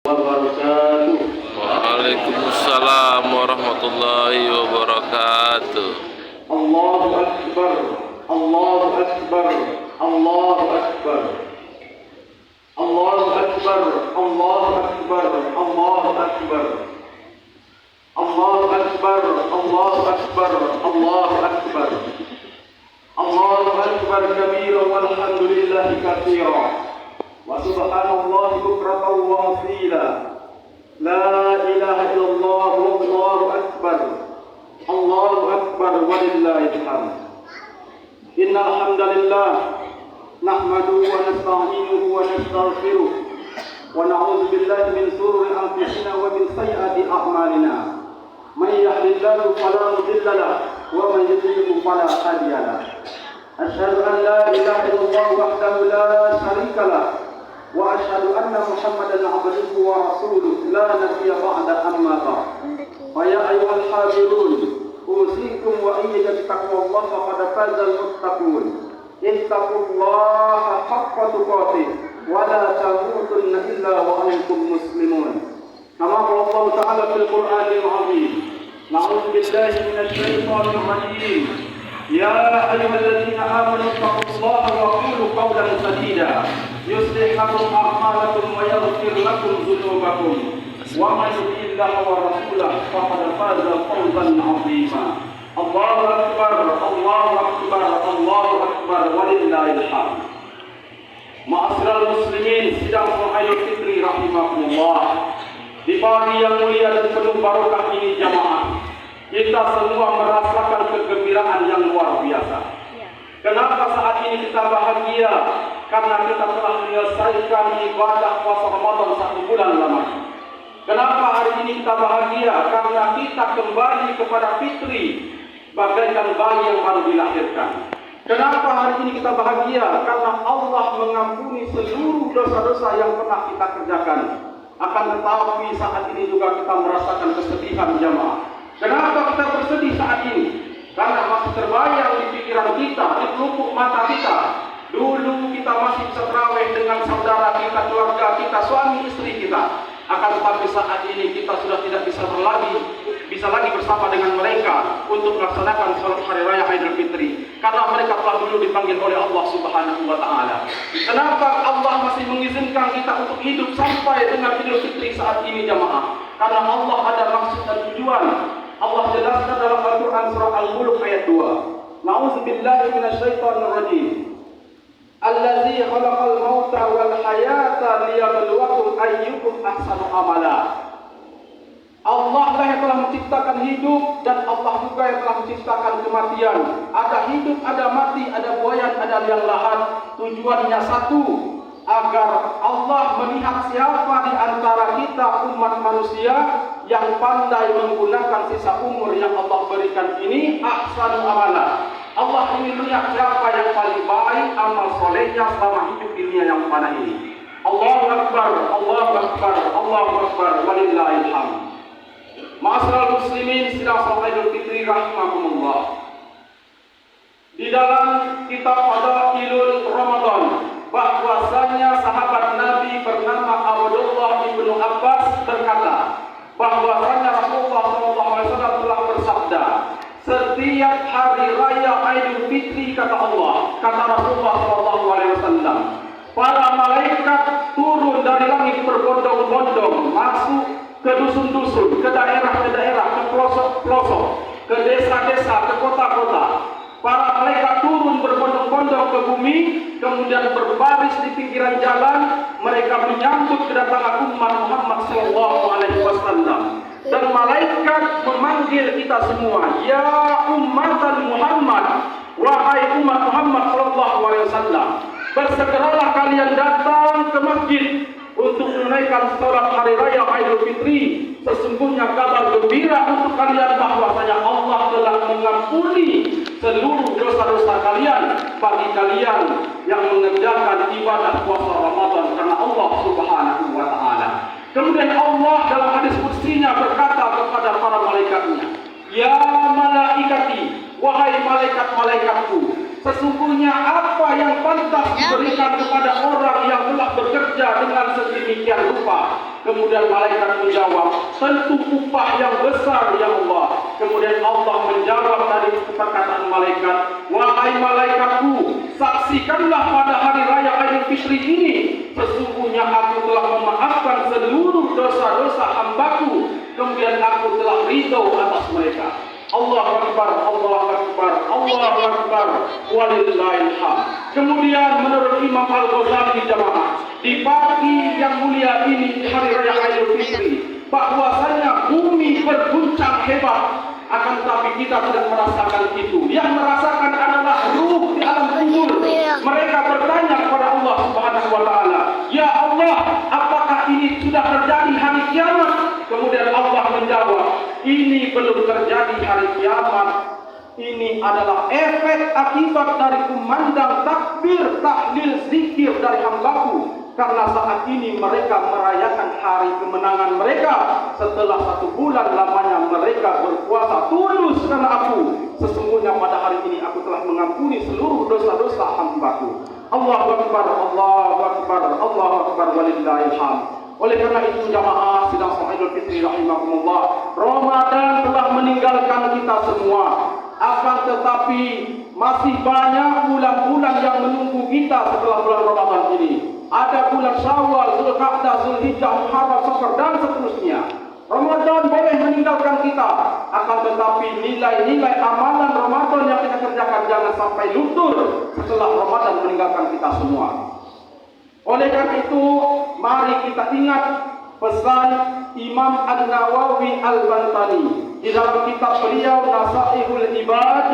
wabarakatuh. Waalaikumsalam warahmatullahi wabarakatuh. Allahu Akbar, Allahu Akbar, Allahu Akbar. Allahu Akbar, Allahu Akbar, Allahu Akbar. Allahu Akbar, Allahu Akbar, Allahu Akbar. Allahu Akbar kabira walhamdulillahi katsira. Wa subhanallahi bukratan wa asila. La ilaha illallah wallahu akbar. Allahu akbar walillahil hamd. Innal hamdalillah nahmaduhu wa nasta'inuhu wa nastaghfiruh wa na'udzu billahi min shururi anfusina wa min sayyiati a'malina. May yahdihillahu fala mudilla lahu wa may yudlil fala hadiya lahu. Asyhadu an la ilaha illallah wahdahu la syarika lahu wa asyhadu anna Muhammadan 'abduhu wa rasuluhu la nabiyya ba'da amma ba'd. Fa ya ayyuhal hadirun usikum wa iyyakum bittaqwallah faqad fazal muttaqun. Ittaqullaha haqqa tuqatih wa la tamutunna illa wa antum muslimun. Kama qala Allah Ta'ala fil Qur'anil 'azim. Na'udzu billahi minasy syaithanir rajim. Ya ayyuhalladzina amanu taqullaha wa qulu qawlan sadida yuslih lakum a'malakum wa yaghfir lakum dhunubakum wa man yuti'illaha wa rasulahu faqad faza fawzan 'azima. Allahu akbar, Allahu akbar, Allahu akbar walillahil hamd. Ma'asyiral muslimin sidang Idul Fitri rahimakumullah. Di pagi yang mulia dan penuh barokah ini jamaah, kita semua merasakan kegembiraan yang luar biasa. Kenapa saat ini kita bahagia? Karena kita telah menyelesaikan ibadah puasa Ramadan 1 bulan lamanya. Kenapa hari ini kita bahagia? Karena kita kembali kepada fitri bagaikan bayi yang baru dilahirkan. Kenapa hari ini kita bahagia? Karena Allah mengampuni seluruh dosa-dosa yang pernah kita kerjakan. Akan tetapi saat ini juga kita merasakan kesedihan jamaah. Kenapa kita bersedih saat ini? Karena masih terbayang di pikiran kita, di pelupuk mata kita. Dulu kita masih bisa terawih dengan saudara kita, keluarga kita, suami istri kita. Akan tetapi saat ini kita sudah tidak bisa lagi bersama dengan mereka untuk melaksanakan salat hari raya Idul Fitri. Karena mereka telah dulu dipanggil oleh Allah Subhanahu wa Ta'ala. Kenapa Allah masih mengizinkan kita untuk hidup sampai dengan Idul Fitri saat ini jamaah? Karena Allah ada maksud dan tujuan. Allah jelaskan dalam Al-Quran surah Al-Mulk ayat 2. Na'udzubillahi minasyaitonir rajim. Allazi khalaqal mauta wal hayata liyabluwakum ayyukum ahsanu amala. Allah lah yang telah menciptakan hidup dan Allah juga yang telah menciptakan kematian. Ada hidup, ada mati, ada buayan, ada liang lahat. Tujuannya satu, agar Allah melihat siapa di antara kita umat manusia yang pandai menggunakan sisa umur yang Allah berikan ini ahsanu amala. Allah ingin melihat siapa yang paling baik amal solehnya selama hidup di dunia yang mana ini. Allahu Akbar, Allahu Akbar, Allahu Akbar, walillahil hamd. Ma'asyiral muslimin sidang salat Idul Fitri rahimakumullah. Di dalam kitab Fadailul Ramadan bahwasanya sahabat Nabi bernama Abdullah ibnu Abbas berkata bahwasanya Rasulullah SAW telah bersabda, setiap hari raya Idul Fitri kata Allah, kata Rasulullah SAW, para malaikat turun dari langit berbondong-bondong masuk ke dusun-dusun, ke daerah-daerah, ke pelosok-pelosok, ke desa-desa, ke kota-kota. Para malaikat turun berbondong-bondong ke bumi, kemudian berbaris di pinggiran jalan. Mereka menyambut kedatangan umat Muhammad SAW. Dan malaikat memanggil kita semua, ya ummatan Muhammad, wahai umat Muhammad SAW, bersegeralah kalian datang ke masjid untuk menunaikan salat hari raya Idul Fitri. Sesungguhnya kabar gembira untuk kalian bahwasanya Allah telah mengampuni seluruh dosa-dosa kalian bagi kalian yang mengerjakan ibadah puasa Ramadan karena Allah Subhanahu wa Ta'ala. Kemudian Allah dalam hadis kursinya berkata kepada para malaikatnya, ya malaikati, wahai malaikat-malaikatku, sesungguhnya apa yang pantas diberikan kepada orang yang telah bekerja dengan sedemikian rupa, Kemudian malaikat menjawab, tentu upah yang besar ya Allah. Kemudian Allah menjawab dari perkataan malaikat, wahai malaikatku, saksikanlah pada hari raya Idul Fitri ini, sesungguhnya aku telah memaafkan seluruh dosa-dosa hambaku. Kemudian aku telah ridho atas mereka. Allahu Akbar, Allahu Akbar, Allahu Akbar, walillahil hamd. Kemudian menurut Imam Al-Ghazali jamaah, di pagi yang mulia ini, hari raya Idul Fitri, bahwasanya bumi berguncang hebat, akan tetapi kita tidak merasakan itu. Yang merasakan adalah ruh di alam kubur. Mereka bertanya kepada Allah Subhanahu wa taala, "Ya Allah, apakah ini sudah terjadi hari kiamat?" Kemudian Allah menjawab, "Ini belum terjadi hari kiamat. Ini adalah efek akibat dari kumandang takbir, tahlil, zikir dari hambaku. Karena saat ini mereka merayakan hari kemenangan mereka setelah 1 bulan lamanya mereka berpuasa tulus karena aku. Sesungguhnya pada hari ini aku telah mengampuni seluruh dosa-dosa hambaku." Allahu Akbar, Allahu Akbar, Allahu Akbar, walillahil hamd. Oleh karena itu jamaah sidang Shaum Idul Fitri rahimahumullah, Ramadan telah meninggalkan kita semua. Akan tetapi masih banyak bulan-bulan yang menunggu kita setelah bulan Ramadan ini. Ada bulan Syawal, Zulqa'dah, Zulhijjah, Muharram, Safar dan seterusnya. Ramadan boleh meninggalkan kita, akan tetapi nilai-nilai amalan Ramadan yang kita kerjakan jangan sampai luntur setelah Ramadan meninggalkan kita semua. Oleh karena itu, mari kita ingat pesan Imam An-Nawawi Al-Bantani di dalam kitab beliau Nasaihul Ibad.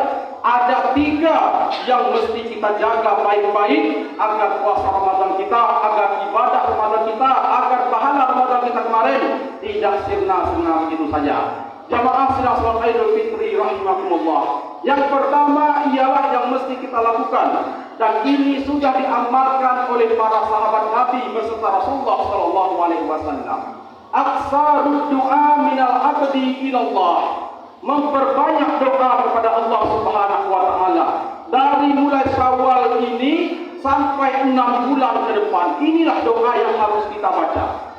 Ada 3 yang mesti kita jaga baik-baik agar puasa Ramadan kita, agar ibadah Ramadan kita, agar pahala Ramadan kita kemarin tidak sirna-sirna begitu saja. Jamaah sidang salat Idul Fitri rahimakumullah. Yang pertama ialah yang mesti kita lakukan, dan ini sudah diamalkan oleh para sahabat Nabi beserta Rasulullah sallallahu alaihi wasallam. Aksarud du'a minal abdi ilallah. Memperbanyak doa kepada Allah Subhanahu wa taala. Dari mulai Syawal ini sampai 6 bulan ke depan, inilah doa yang harus kita baca.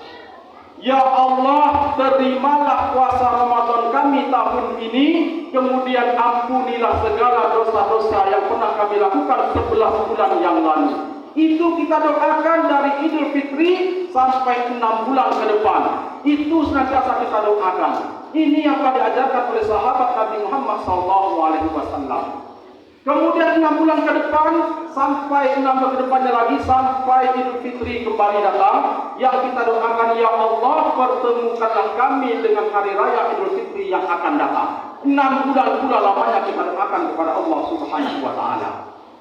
Ya Allah, terimalah puasa Ramadan kami tahun ini, kemudian ampunilah segala dosa-dosa yang pernah kami lakukan 11 bulan yang lalu. Itu kita doakan dari Idul Fitri sampai 6 bulan ke depan. Itu senantiasa kita doakan. Ini yang telah diajarkan oleh sahabat Nabi Muhammad SAW. Kemudian 6 bulan ke depan, sampai 6 bulan ke depannya lagi, sampai Idul Fitri kembali datang, yang kita doakan, ya Allah, pertemukanlah kami dengan hari raya Idul Fitri yang akan datang. 6 bulan pula lamanya kita doakan kepada Allah Subhanahu wa taala.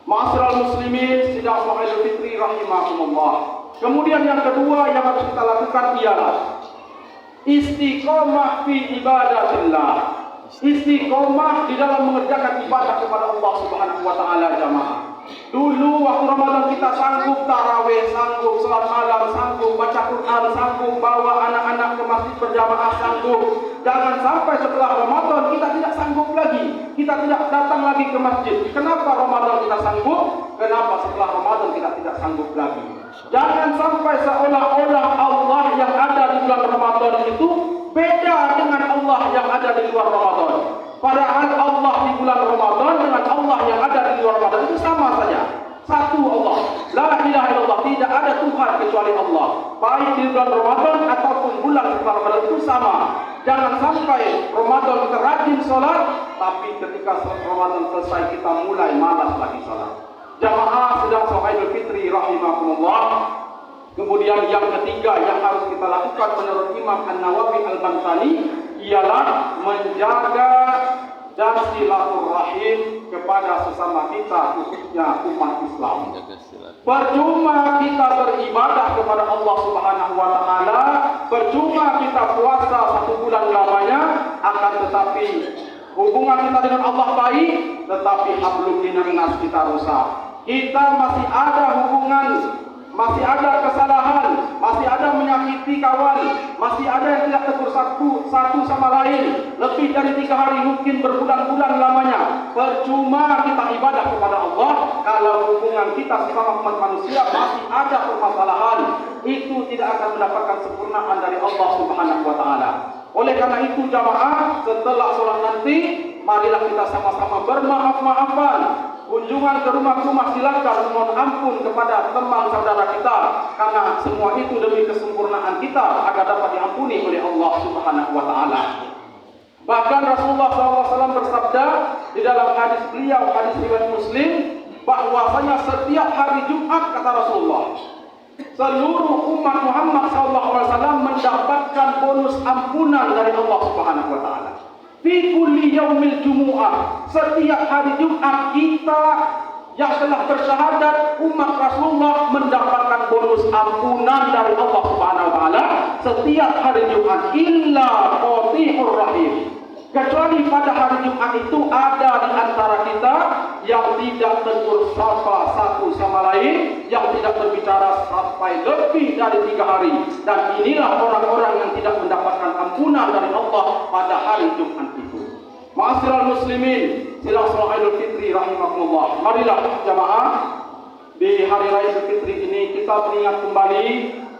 Ma'asyiral muslimin, sidang Shaum Idul Fitri rahimakumullah. Kemudian yang kedua yang harus kita lakukan ialah istiqomah fi ibadatillah. Istiqomah di dalam mengerjakan ibadah kepada Allah Subhanahu wa taala jamaah. Dulu waktu Ramadan kita sanggup tarawih, sanggup salat malam, sanggup baca Quran, sanggup bawa anak-anak ke masjid berjamaah, sanggup. Jangan sampai setelah Ramadan kita tidak sanggup lagi. Kita tidak datang lagi ke masjid. Kenapa Ramadan kita sanggup? Kenapa setelah Ramadan kita tidak sanggup lagi? Jangan sampai seolah-olah Allah yang ada di bulan Ramadan itu beda dengan Allah yang ada di luar Ramadan. Padahal Allah di bulan Ramadan dengan Allah yang ada di luar Ramadan itu sama saja. Satu Allah. La ilaha illallah. Tidak ada Tuhan kecuali Allah. Baik di bulan Ramadan ataupun bulan setelah Ramadan itu sama. Jangan sampai Ramadan kita rajin sholat, tapi ketika Ramadan selesai kita mulai malas lagi sholat. Jamaah sedang Shaum Idul Fitri rahimahumullah. Kemudian yang ketiga yang harus kita lakukan menurut Imam An-Nawawi Al-Bantani ialah menjaga dan silaturahim kepada sesama kita, khususnya umat Islam. Percuma kita beribadah kepada Allah Subhanahu wa taala, percuma kita puasa 1 bulan lamanya, akan tetapi hubungan kita dengan Allah baik, tetapi hablum minan nas kita rusak. Kita masih ada hubungan masih ada kesalahan, masih ada menyakiti kawan, masih ada yang tidak tegur satu sama lain, lebih dari 3 hari, mungkin berbulan-bulan lamanya, percuma kita ibadah kepada Allah kalau hubungan kita sesama umat manusia masih ada permasalahan. Itu tidak akan mendapatkan sempurnaan dari Allah Subhanahu wa taala. Oleh karena itu jamaah, setelah sholat nanti, marilah kita sama-sama bermaaf-maafan. Kunjungan ke rumah-rumah silakan mohon ampun kepada teman saudara kita, karena semua itu demi kesempurnaan kita agar dapat diampuni oleh Allah Subhanahu wa taala. Bahkan Rasulullah SAW bersabda di dalam hadis beliau, hadis riwayat Muslim, bahwasanya setiap hari Jumat, kata Rasulullah, seluruh umat Muhammad SAW mendapatkan bonus ampunan dari Allah Subhanahu wa taala. Fi kulli yaumil jumu'ah, setiap hari Jumat kita yang telah bersyahadat umat Rasulullah mendapatkan bonus ampunan dari Allah Subhanahu wa taala setiap hari Jumat, illa qati'ur rahim. Kecuali pada hari Jumat itu ada di antara kita yang tidak tegur sapa satu sama lain, yang tidak berbicara sampai lebih dari 3 hari. Dan inilah orang-orang yang tidak mendapatkan ampunan dari Allah pada hari Jumat itu. Ma'asyiral muslimin, silang salat Idul Fitri rahimakumullah. Marilah jamaah, di hari raya Idul Fitri ini kita mengingat kembali,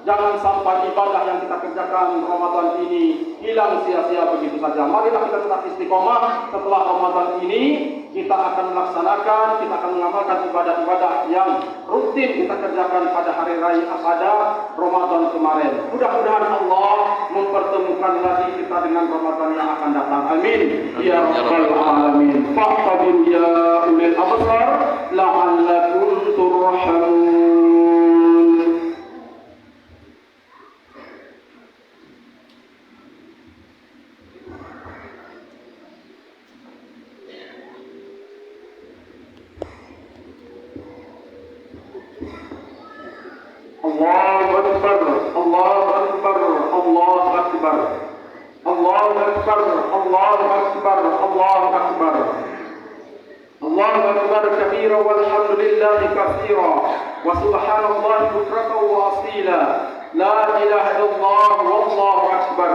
jangan sampai ibadah yang kita kerjakan Ramadan ini hilang sia-sia begitu saja. Marilah kita tetap istiqomah. Setelah Ramadan ini kita akan melaksanakan, kita akan mengamalkan ibadah-ibadah yang rutin kita kerjakan pada hari raya pada Ramadan kemarin. Mudah-mudahan Allah mempertemukan lagi kita dengan Ramadan yang akan datang. Amin. Ya Rabbal Alamin. Fa'tabiru ya ulil absar la'allakum turhamun. Allahu Akbar, Allahu Akbar, Allahu Akbar, Allahu Akbar, Allahu Akbar, Allahu Akbar, Allahu Akbar kabira walhamdulillahi katsira wa subhanallahi bukratan wa asila, la ilaha illallah wallahu akbar,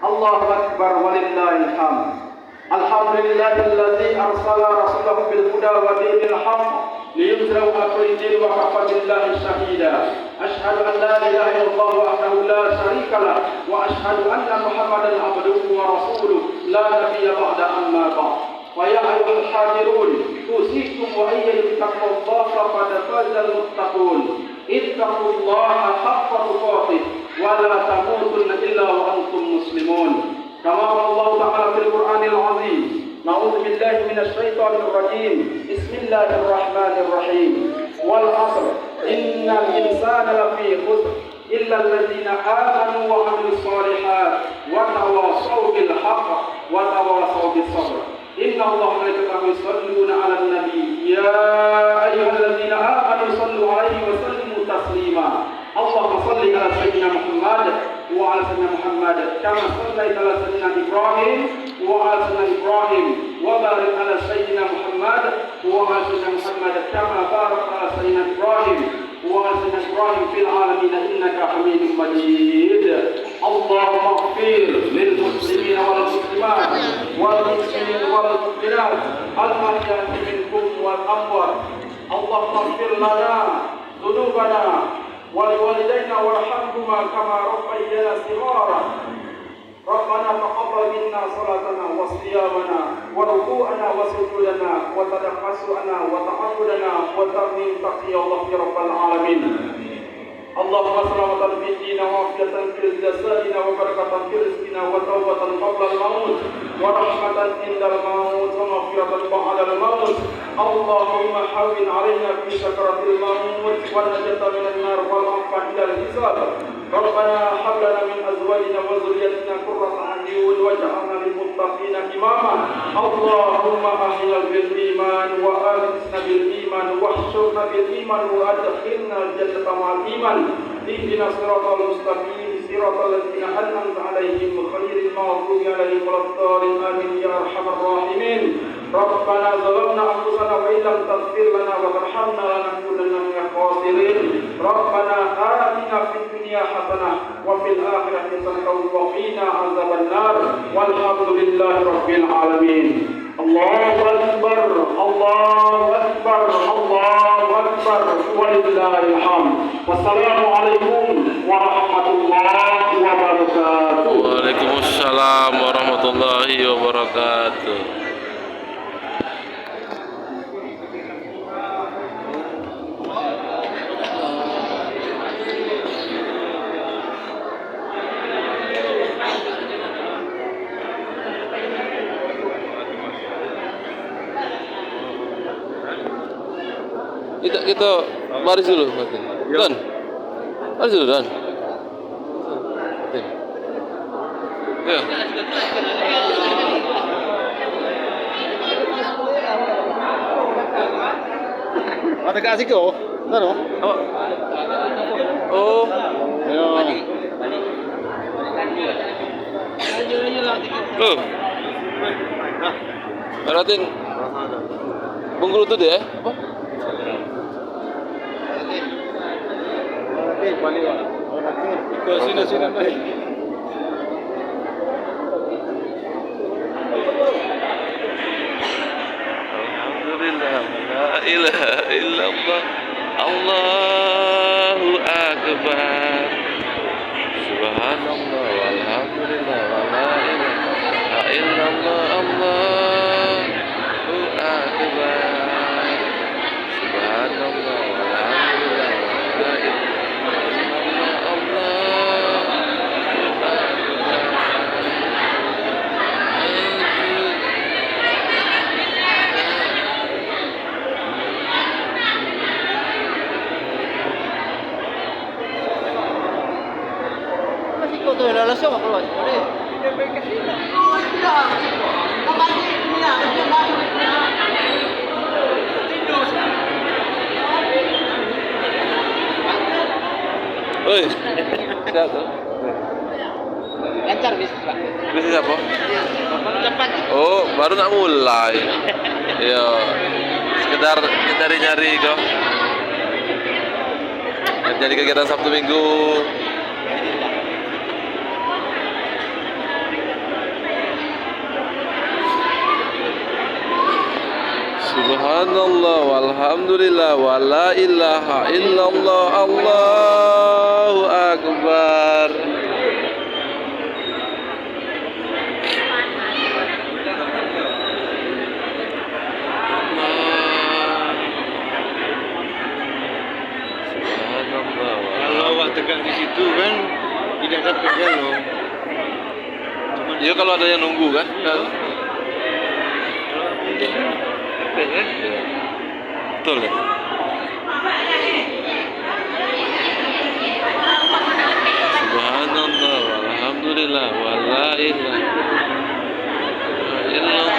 Allahu Akbar walillahil hamd. Alhamdulillahilladzi arsala rasulahu bil huda wa dinil haqq liyudhhirahu 'alal dini wa kafa billahi shahida. Asyhadu an la ilaha illallah wahdahu la syarika lah wa asyhadu anna Muhammadan abduhu wa rasuluh la nabiyya ba'da amma ba'd. Wa ya ayyuhal hadirun, usikum wa iyyakum bittaqwallahi faqad fazal muttaqun. Ittaqullaha haqqa tuqatih wa la tamutunna illa wa antum muslimun. Kama Allah Ta'ala fil Qur'anil Azim. Na'udzu billahi minasy syaithanir rajim. Bismillahirrahmanirrahim. Wal 'asr, innal insana lafi khusr illa alladziina aamanu wa 'amilus shalihat wa tawassaw bil haqq wa tawassaw bis sabr. Inna Allaha wa malaikatahu yusholluna 'alan nabi. Ya ayyuhalladziina aamanu shallu 'alaihi wa sallimu taslima. Allahumma shalli 'ala sayyidina Muhammad wa 'ala sayyidina Muhammad kama shallaita 'ala sayyidina Ibrahim wa 'ala sayyidina Ibrahim wa barik 'ala sayyidina Muhammad wa 'ala sayyidina Muhammad kama barakta 'ala sayyidina Ibrahim wa 'ala sayyidina Ibrahim fil 'alamin innaka Hamidum Majid. Allahumma ighfir lil muslimina wal muslimat wal mu'minina wal mu'minat al ahya'i minhum wal amwat. Allahumma ighfir lana dhunubana ولوالدينا وارحمهما كما ربيانا صغارا. ربنا تقبل منا صلاتنا وصيامنا وركوعنا وسجودنا وتنفسنا وتعبدنا وترميم تقي الله يا رب العالمين. اللهم سلامة في ديننا وعافية في جسدنا وبركة في رزقنا وتوبة قبل الموت ورحمة عند الموت ومغفرة بعد الموت. اللهم حول علينا في سكرة الموت والنجاة من النار والعفو عند الحساب. ربنا هب لنا من أزواجنا وذريتنا قرة أعين واجعلنا للمتقين إماما. اللهم أحينا بالإيمان وآمتنا بالإيمان واحشرنا بالإيمان وأدخلنا الجنة مع الإيمان. اهدنا الصراط المستقيم صراط الذين أنعمت عليهم غير المغضوب عليهم ولا الضالين آمين يا أرحم الراحمين. ربنا ظلمنا أنفسنا وإن لم تغفر لنا وترحمنا لنكونن من الخاسرين ربنا آتنا في الدنيا حسنة وفي الآخرة حسنة وقنا عذاب النار والحمد لله رب العالمين. الله أكبر الله أكبر الله أكبر ولله الحمد. والسلام عليكم ورحمة الله وبركاته. Waalaikumsalam warahmatullahi wabarakatuh. Kita baris dulu, Dan. Baris dulu, Dan. Ya. Ada kasih kau, tahu? Oh. Loh. Baratin. Bengkulu tuh deh. Apa? Sini. Alhamdulillah, la ilaha illallah, Allahu akbar, subhanallah, walhamdulillah, wa la ilaha illallah, Allahu akbar, subhanallah, walhamdulillah, wa la ilaha Oi, siapa tuh? Lancar bisnis Pak. Bisnis apa? Cepat. Oh, baru nak mulai. Iya, sekedar nyari kok. Jadi kegiatan Sabtu Minggu. Subhanallah walhamdulillah wa la ilaha illallah, Allahu akbar. Kalau awak tegak di situ kan tidak dapat galo. Iya kalau ada yang nunggu kan? Betul ya? Subhanallah walhamdulillah wa la ilaha illallah.